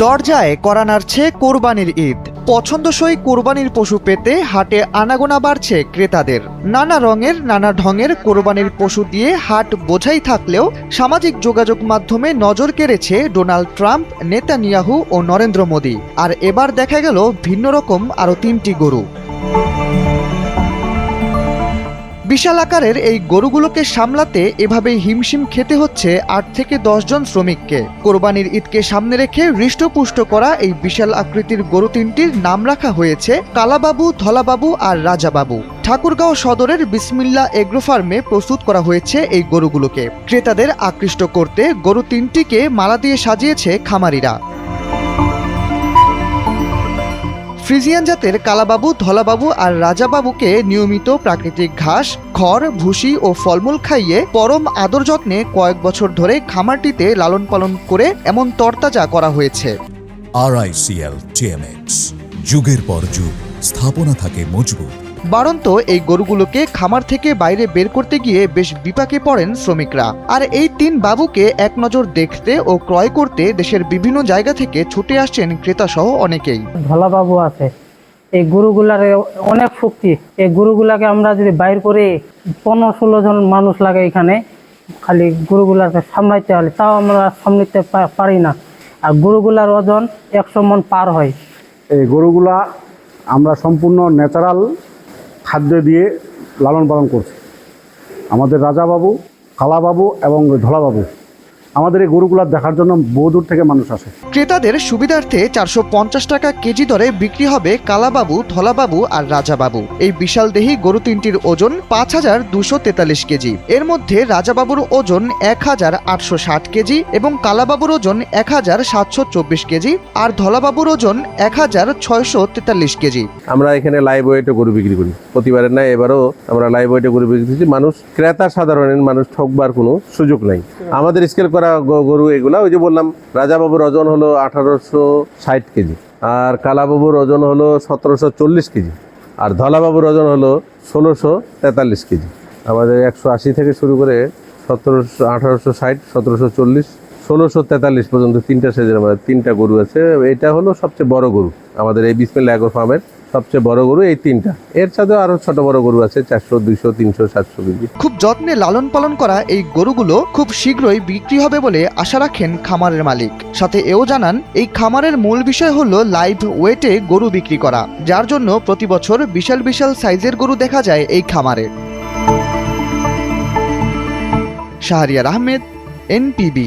দরজায় কড়া নাড়ছে কোরবানির ঈদ। পছন্দসই কোরবানির পশু পেতে হাটে আনাগোনা বাড়ছে ক্রেতাদের। নানা রঙের নানা ঢঙের কোরবানির পশু দিয়ে হাট বোঝাই থাকলেও সামাজিক যোগাযোগ মাধ্যমে নজর কেড়েছে ডোনাল্ড ট্রাম্প, নেতানিয়াহু ও নরেন্দ্র মোদি। আর এবার দেখা গেল ভিন্ন রকম আরও 3টি গরু। বিশাল আকারের এই গরুগুলোকে সামলাতে এভাবেই হিমশিম খেতে হচ্ছে 8 থেকে 10 জন শ্রমিককে। কোরবানির ঈদকে সামনে রেখে হৃষ্টপুষ্ট করা এই বিশাল আকৃতির গরু 3টির নাম রাখা হয়েছে কালাবাবু, ধলাবাবু আর রাজাবাবু। ঠাকুরগাঁও সদরের বিসমিল্লা এগ্রো ফার্মে প্রস্তুত করা হয়েছে এই গরুগুলোকে। ক্রেতাদের আকৃষ্ট করতে গরু 3টিকে মালা দিয়ে সাজিয়েছে খামারিরা। ফ্রিজিয়ান জাতের কালাবাবু, ধলাবাবু আর রাজাবাবুকে নিয়মিত প্রাকৃতিক ঘাস, খড়, ভুসি ও ফলমূল খাইয়ে পরম আদর যত্নে কয়েক বছর ধরে খামারটিতে লালন পালন করে এমন তরতাজা করা হয়েছে। RICL TMX, যুগের পর যুগ স্থাপনা থাকে মজবুত। বারন্ত এই গরুগুলোকে খামার থেকে বাইরে বের করতে গিয়ে বেশ বিপাকে পড়েন শ্রমিকরা। আর এই 3 বাবুকে এক নজর দেখতে ও ক্রয় করতে দেশের বিভিন্ন জায়গা থেকে ছুটে আসছেন ক্রেতা সহ অনেকেই। ধলাবাবু আছে, এই গরুগুলার অনেক শক্তি। এই গরুগুলাকে আমরা যদি বাইর করে 15-16 জন মানুষ লাগে এখানে, খালি গরুগুলাকে সামলাইতে হলে তাও আমরা সামলাইতে পারি না। আর গরুগুলার ওজন 100 মণ পার হয়। এই গরুগুলা আমরা সম্পূর্ণ ন্যাচারাল খাদ্য দিয়ে লালন পালন করছি। আমাদের রাজাবাবু, কালাবাবু এবং ধলাবাবু, আমাদের এই গরুগুলা দেখার জন্য বহুদূর থেকে মানুষ আসে। ক্রেতাদের সুবিধার্থে 450 টাকা কেজি দরে বিক্রি হবে কালাবাবু, ধলাবাবু আর রাজাবাবু। এই বিশাল দেহি গরু 3টির ওজন 5243 কেজি। এর মধ্যে রাজাবাবুর ওজন 1860 কেজি এবং কালাবাবুর ওজন 1724 কেজি আর ধলাবাবুর ওজন 1643 কেজি। আমরা এখানে লাইভ ওয়েটে গরু বিক্রি করি, প্রতিবারের না এবারও আমরা লাইভ ওয়েটে গরু বিক্রি করছি। মানুষ, ক্রেতা সাধারণের মানুষ ঠকবার কোনো সুযোগ নাই। আমাদের স্কেল করা গরু এগুলা, ওই যে বললাম রাজাবাবুর ওজন হলো 1860 কেজি, আর কালাবাবুর ওজন হলো 1740 কেজি, আর ধলাবাবুর ওজন হলো 1643 কেজি। আমাদের 180 থেকে শুরু করে 1860, 1740, 1643 পর্যন্ত 3টা সাইজের আমাদের 3টা গরু আছে। এটা হলো সবচেয়ে বড় গরু আমাদের এই বিসমিল্লা এগ্রো ফার্মের সবচেয়ে বড় গরু এই 3টা। এর সাথেও আরো ছোট বড় গরু আছে 400, 200, 300, 700 কেজি। খুব যত্নে লালন পালন করা এই গরুগুলো খুব শীঘ্রই বিক্রি হবে বলে আশা রাখেন খামারের মালিক। সাথে এও জানান, এই খামারের মূল বিষয় হলো লাইভ ওয়েটে গরু বিক্রি করা, যার জন্য প্রতি বছর বিশাল বিশাল সাইজের গরু দেখা যায় এই খামারে। শাহরিয়ার আহমেদ, NTV।